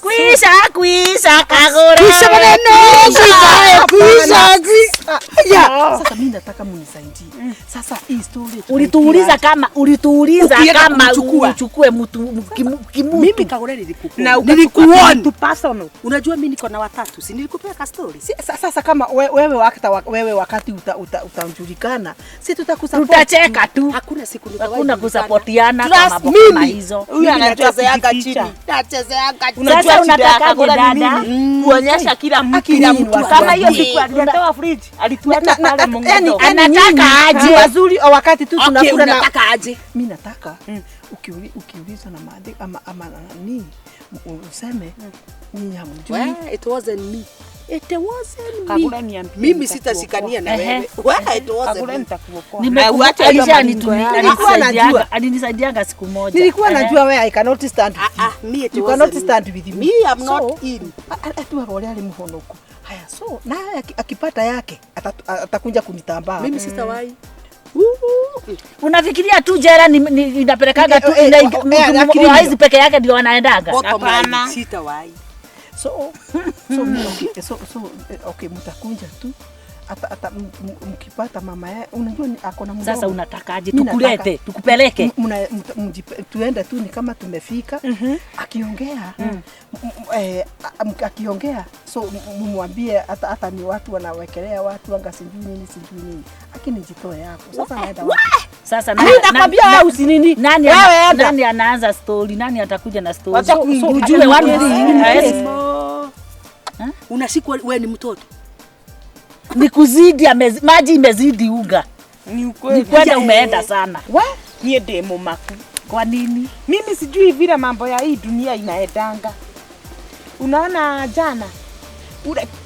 Kuisha Kagure. Kuisha maneno. Kuisha. Sasa mimi nataka munisaidie. Sasa hii story ulituuliza kama uchukue mtu kimutu. Mimi Kagure nilikuona tu personal. Unajua mimi niko na watatu, si nilikupea ka story. Sasa kama wewe wakati utajulikana, si tutakusupport. Tutacheka tu. Hakuna siku hakuna kusapotiana kama kama hizo. Huyu anachezeaga chini. Nachezeaga chini. Sasa unataka dada kuonyesha kila mtu kama hiyo siku alitoa fridge alituacha pale Mungu. Anataka aje wazuri wakati tu tunakula na nataka aje. Mimi nataka ukiuliza na maadhi ama nani useme nyinyi hamjui. It wasn't me. It wasn't Kagure me. niambie. Mimi sitashikania na wewe. It wasn't Kagure me. nitakuokoa. Alinisaidianga siku moja. Nilikuwa najua wewe I cannot stand. Me it you wasn't cannot stand with me. Me I'm not in. Atu wale alimuhonoko. Haya so na akipata yake atakuja kunitambaa. Mimi sitawahi. Unafikiria tu jela ni inapelekaga tu hizi peke yake ndio wanaendaga? Hapana. Sitawahi. So okay mtakunja tu ata mkipata mama yake unajua ako na mdomo. Sasa unatakaje tukulete tukupeleke tuende tu ni kama tumefika akiongea so mumwambie hata ni watu wanawekelea watu anga sijui nini lakini jitoe yako sasa naenda sasa nani nakwambia wewe usinini nani anaanza story nani atakuja na story so ujue watu unashikwa wewe ni mtoto ni kuzidi maji imezidi unga. Ni ukweli. Ni kwenda umeenda sana. Nie demo maku. Kwa nini? Mimi sijui vile mambo ya hii dunia inaendanga. Unaona jana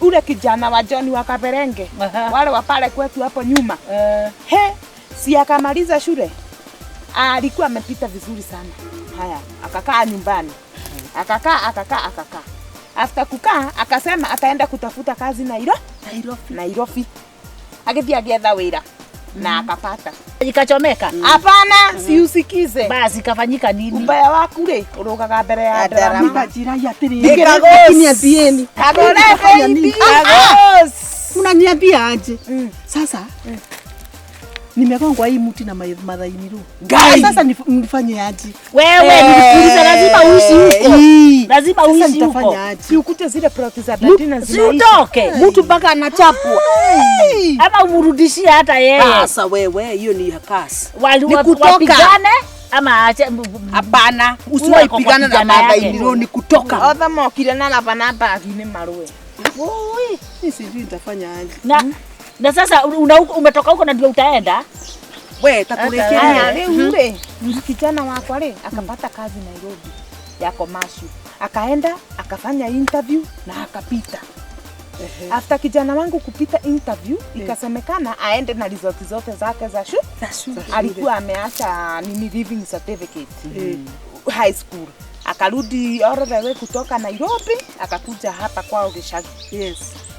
ule kijana wa John wa Kaberenge wale wa pale kwetu hapo nyuma. Si akamaliza shule. Alikuwa amepita vizuri sana. Haya, akakaa nyumbani. Akakaa. After kukaa akasema ataenda kutafuta kazi Nairobi. Akithia agetha wira na akapata. Ikachomeka? Hapana, si usikize. Basi kafanyika nini? Ubaya waku ri urugaga mbere ya drama. Jira ya tiri. Lakini ambieni. Kagure baby. Unaniambia aje? Sasa nimegongwa hii mti na madhainiru. Sasa nifanye aje? Wewe nilikuuliza lazima uishi huko. Lazima uishi huko. Si ukute zile ploti za datina zinaisha. Utoke. Mtu mpaka anachapwa. Ama umrudishie hata yeye. Sasa wewe hiyo ni hakasi. Wapigane ama ache hapana usiwaipigana na madhainiru ni kutoka. Otha mokire na bana bagine marwe. Sisi nitafanya aje? Na sasa umetoka huko na ndio utaenda? Wewe takuletea leo kijana wako ale akapata kazi Nairobi ya commercial. Akaenda akafanya interview na akapita. After kijana wangu kupita interview ikasemekana aende na result zote zake za shule. Alikuwa ameacha living certificate high school. Akarudi all the way kutoka Nairobi akakuja hapa kwao Gacharu.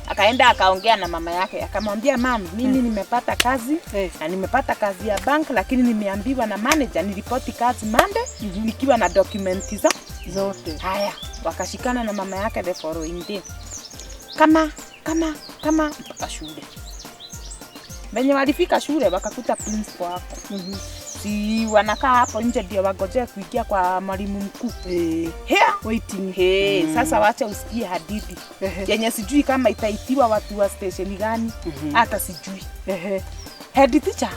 Akaenda akaongea na mama yake akamwambia mama mimi nimepata kazi na nimepata kazi ya bank lakini nimeambiwa na manager niripoti kazi Monday nikiwa na documents zote. Haya wakashikana na mama yake the following day. Kama mpaka shule. Wenye walifika shule wakakuta principal hapo. Si wanakaa hapo nje ndio wangojea kuingia kwa mwalimu mkuu. Waiting. Sasa wacha usikie hadithi. Yenye sijui kama itaitiwa watu wa station gani. Hata sijui. Head teacher.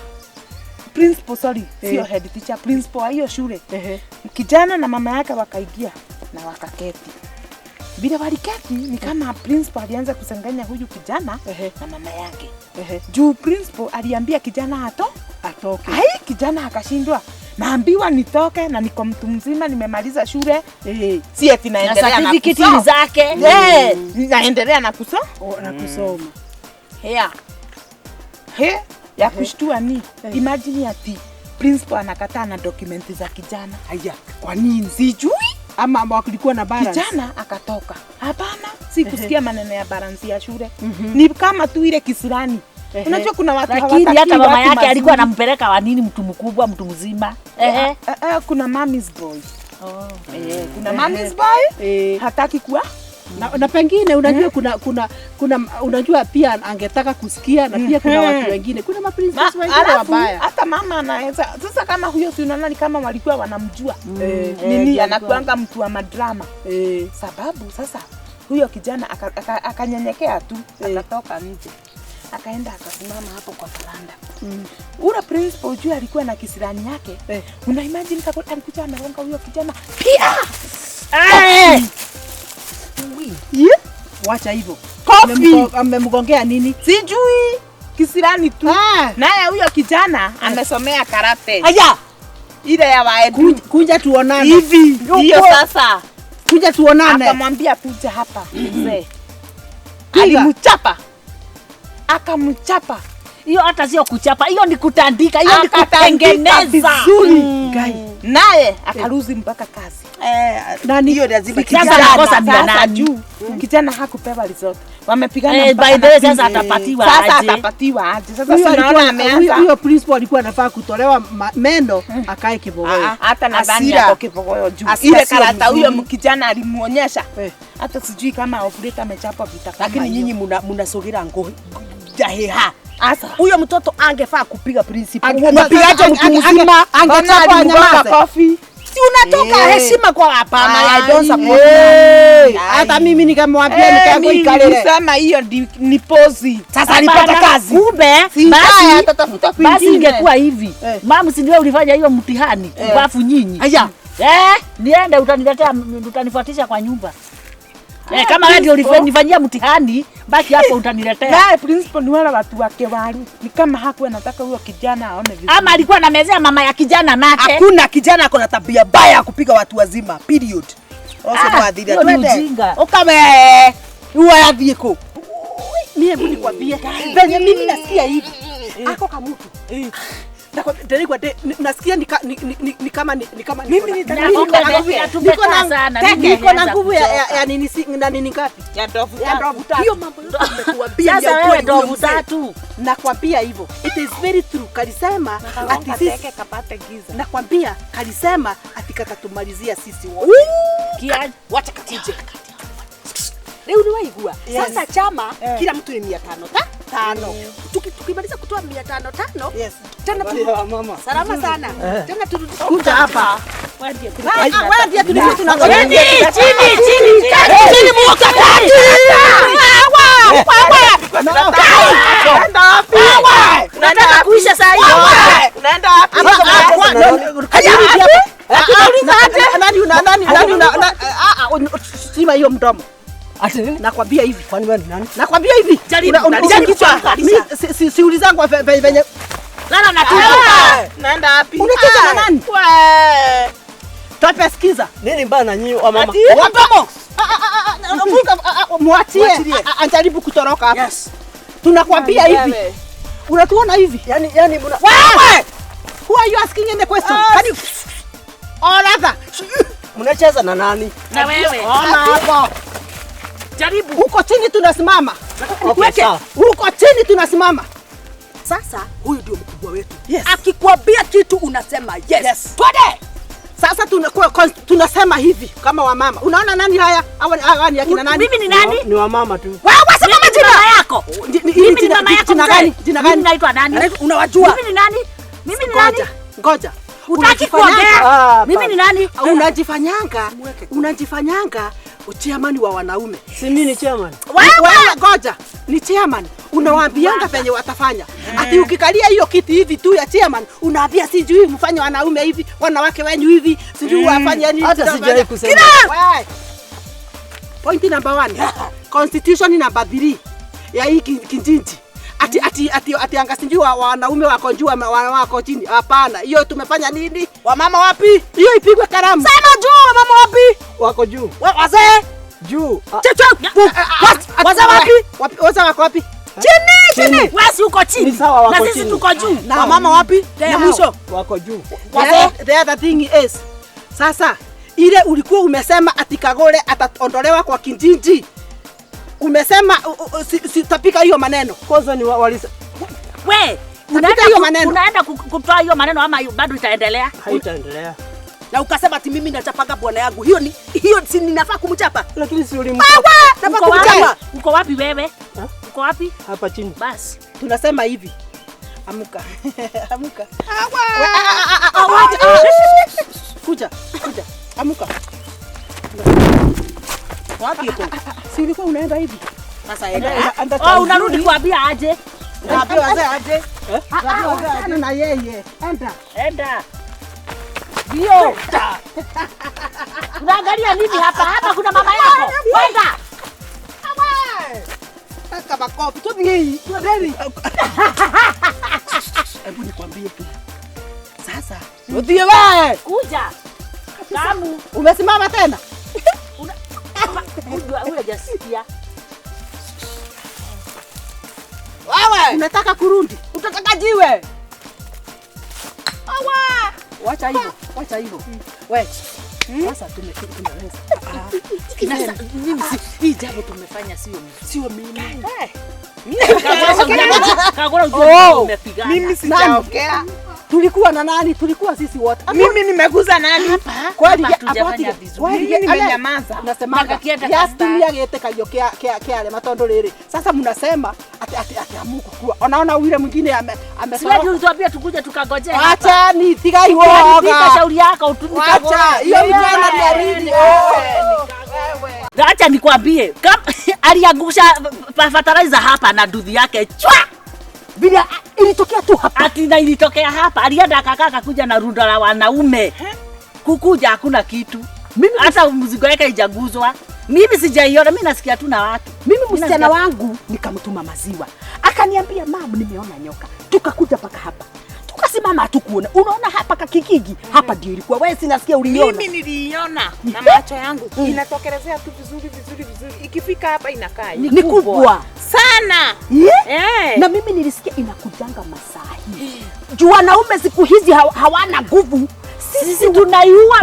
Principal sio head teacher, principal hiyo shule. Kijana na mama yake wakaingia na wakaketi. Bila waliketi ni kama principal alianza kusanganya huyu kijana na mama yake. Juu principal aliambia kijana atoke. Kijana akashindwa. Naambiwa nitoke na niko mtu mzima nimemaliza shule. Si eti naendelea na kusoma zake. Naendelea na kusoma. Ya kushtua ni imagine ati principal anakataa na dokumenti za kijana. Haya, kwa nini? Sijui. Ama walikuwa na balance. Kijana akatoka. Hapana, sikusikia maneno ya balance ya shule. Ni kama tu ile kisirani. Unajua kuna watu hawataki. Lakini hata mama yake alikuwa anampeleka wa nini, mtu mkubwa, mtu mzima. Kuna mommy's boy. Kuna mommy's boy. Hataki kuwa na pengine unajua kuna unajua pia angetaka kusikia na pia kuna watu wengine. Kuna maprincess wengine wabaya. Hata mama anaweza. Sasa kama huyo si unaona ni kama walikuwa wanamjua. Nini anakuanga mtu wa madrama. Sababu sasa huyo kijana akanyenyekea tu, akatoka nje. Akaenda akasimama hapo kwa veranda. Ule principal juu alikuwa na kisirani yake. Una imagine kama alikuja anagonga huyo kijana. Pia! Wacha hivyo. Kofi. Amemgongea nini? Sijui. Kisirani tu. Naye huyo kijana amesomea karate. Haya. Ile ya waedu. Kuja tuonane. Hivi. Hiyo sasa. Kuja tuonane. Akamwambia kuja hapa mzee. Alimchapa. Akamchapa. Hiyo hata sio kuchapa, hiyo ni kutandika, hiyo ni kutengeneza vizuri. Naye akaruzi mpaka kazi. Nani hiyo lazima kijana nakosa bila nani juu. Kijana hakupewa result. Wamepigana by the way sasa atapatiwa aje. Sasa atapatiwa aje. Sasa tunaona ameanza. Huyo principal alikuwa anafaa kutolewa meno akae kibogoyo. Hata nadhani hapo kibogoyo juu. Ile karata huyo kijana alimuonyesha. Hata sijui kama operator amechapa vita kama. Lakini nyinyi mnasogera ngohi. Jaheha. Asa huyo mtoto angefaa kupiga principal. Unapigaje mtu mzima? Angechapa nyamaza. Si unatoka heshima kwa hapana ya don't support. Hata mimi nikamwambia nikago ikalele. Nisema hiyo ni pozi. Sasa alipata kazi. Kumbe basi atatafuta kwingine. Basi ingekuwa hivi. Mama si ndio ulifanya hiyo mtihani? Ubafu nyinyi. Haya. Niende utanifuatisha kwa nyumba. Kama wewe ndio ulifanyia mtihani, baki hapo utaniletea. Naye principal ni wala watu wake waru. Ni kama hakuwa anataka huyo kijana aone vizuri. Ama alikuwa anamezea mama ya kijana nake. Hakuna kijana ako na tabia baya kupiga watu wazima. Period. Ose mwadhira twende. Ukame. Uwa yadhieko. Mimi nikwambie. Venye mimi nasikia hivi. Ako kama mtu. Nasikia ni kama mimi niko na nguvu ya nini na nini ngapi? Ya ndovu. Hiyo mambo yote nimekuambia. Sasa wewe ndovu tatu. Nakwambia hivyo. It is very true. Kalisema ati sisi kapate giza. Nakwambia kalisema ati katatumalizia sisi wote. Kia wacha katije. Leo ni waigua. Sasa chama kila mtu ni 500 tano. Tukimaliza kutoa 500 yes. Tena mama. Salama sana. Tena turudi kuja hapa. Wewe ndio tunangoja. Chini muka kati. Nataka kuisha saa hiyo. Unaenda wapi? Sima hiyo mdomo. Nakwambia hivi. Kwani wewe ni nani? Nakwambia hivi. Si ulizangu venye. Lala na kitu. Naenda wapi? Unacheza na nani? Wewe. Tope sikiza. Nini mbaya na nyinyi wa mama? Mdomo. Muachie. Anjaribu kutoroka hapa. Yes. Tunakwambia hivi. Unatuona hivi? Yani wewe. Who are you asking in the question? Can you Oradha. Mnacheza na nani? Na wewe. Ona hapo. Jaribu. Huko chini tunasimama. Okay, sawa. Huko chini tunasimama. Sasa huyu ndio mkubwa wetu. Yes. Akikwambia kitu unasema yes. Twende. Sasa tunasema hivi kama wamama. Unaona nani haya? Hawa ni akina nani? Mimi ni nani? Ni wamama tu. Wewe sema majina yako. Mimi ni mama yako. Jina gani? Mimi naitwa nani? Unawajua? Mimi ni nani? Mimi ni nani? Ngoja. Utaki kuongea? Mimi ni nani? Unajifanyanga chairman wa wanaume. Si mimi ni chairman. Wewe ngoja. Ni chairman. Unawaambianga penye watafanya. Ati ukikalia hiyo kiti hivi tu ya chairman, unaambia sijui mfanye wanaume hivi, wanawake wenyu hivi, sijui wafanye nini. Hata sijai kusema. Point number 1. Constitution number 3 ya hii kijiji. Ati angasinjui wanaume wako juu wako chini. Hapana. Hiyo tumefanya nini? Wamama wapi? Hiyo ipigwe karamu. Sema juu wamama wapi? Wako juu. Wazee? Juu. Wazee wapi? Wazee wako wapi? Chini. Wewe si uko chini. Ni sawa, wako na sisi chini. tuko juu. Kwa mama wapi? Ya mwisho. Wako juu. The other thing is, sasa ile ulikuwa umesema ati Kagure ataondolewa kwa kijiji. Umesema sitapika hiyo maneno. Kwanza ni walisa. We, unaenda kutoa hiyo maneno ama bado itaendelea? Haitaendelea. Na ukasema ati mimi nachapanga bwana yangu. Hiyo si ninafaa kumchapa. Lakini si ulimchapa. Nafaa kumchapa. Uko wapi wewe? Uko wapi? Hapa chini. Basi. Tunasema hivi. Amuka. Amuka. Kuja. Amuka. Wapi uko? Si ulikuwa unaenda hivi? Sasa enda. Unarudi kuambia aje? Naambia wazee aje. Sana na yeye. Enda. Ndio. Unaangalia nini hapa? Hapa kuna mama yako. Kwenda. Kaka makofi. Tubii. Tuendeni. Hebu nikwambie tu. Sasa, udhie wewe. Kuja. Kamu. Umesimama tena? Wewe hujasikia. Wewe, unataka kurudi? Utataka jiwe? Wacha hivyo. Wewe. Sasa tunaweza. Hii jambo tumefanya sio mimi. Kagure umepigana. mimi sijaongea. Tulikuwa na nani? Tulikuwa sisi wote. Mimi nimeguza nani? Kwani hatujafanya vizuri. Mimi nimenyamaza. Nasema kiatumia gete kayo kia matondo rere. Sasa mnasema ati amuku kwa. Unaona yule mwingine amesema. Siwezi tuambia tukuje tukagoje. Acha ni tigai woga. Nika shauri yako utunika. Acha hiyo vijana ni aridi. Acha nikwambie, aliangusha fertilizer hapa na duthi yake. Chwa! Bila ilitokea tu hapa. Ati na ilitokea hapa. Alienda akakaa kuja na runda la wanaume. Kukuja hakuna kitu. Mimi hata mzigo yake haijaguzwa. Mimi sijaiona, mimi nasikia tu na watu. Mimi msichana wangu nikamtuma maziwa. Akaniambia mama, nimeona nyoka. Tukakuja paka hapa. Tukasimama hatukuona. Unaona hapa kakikigi? Hapa ndio ilikuwa. Wewe sinasikia uliona. Mimi niliiona na macho yangu. Inatokelezea tu vizuri. Ikifika hapa inakaa. Ni kubwa sana. Na mimi nilisikia inakujanga masaa hii. Juu wanaume siku hizi hawana nguvu. Sisi tunaiua.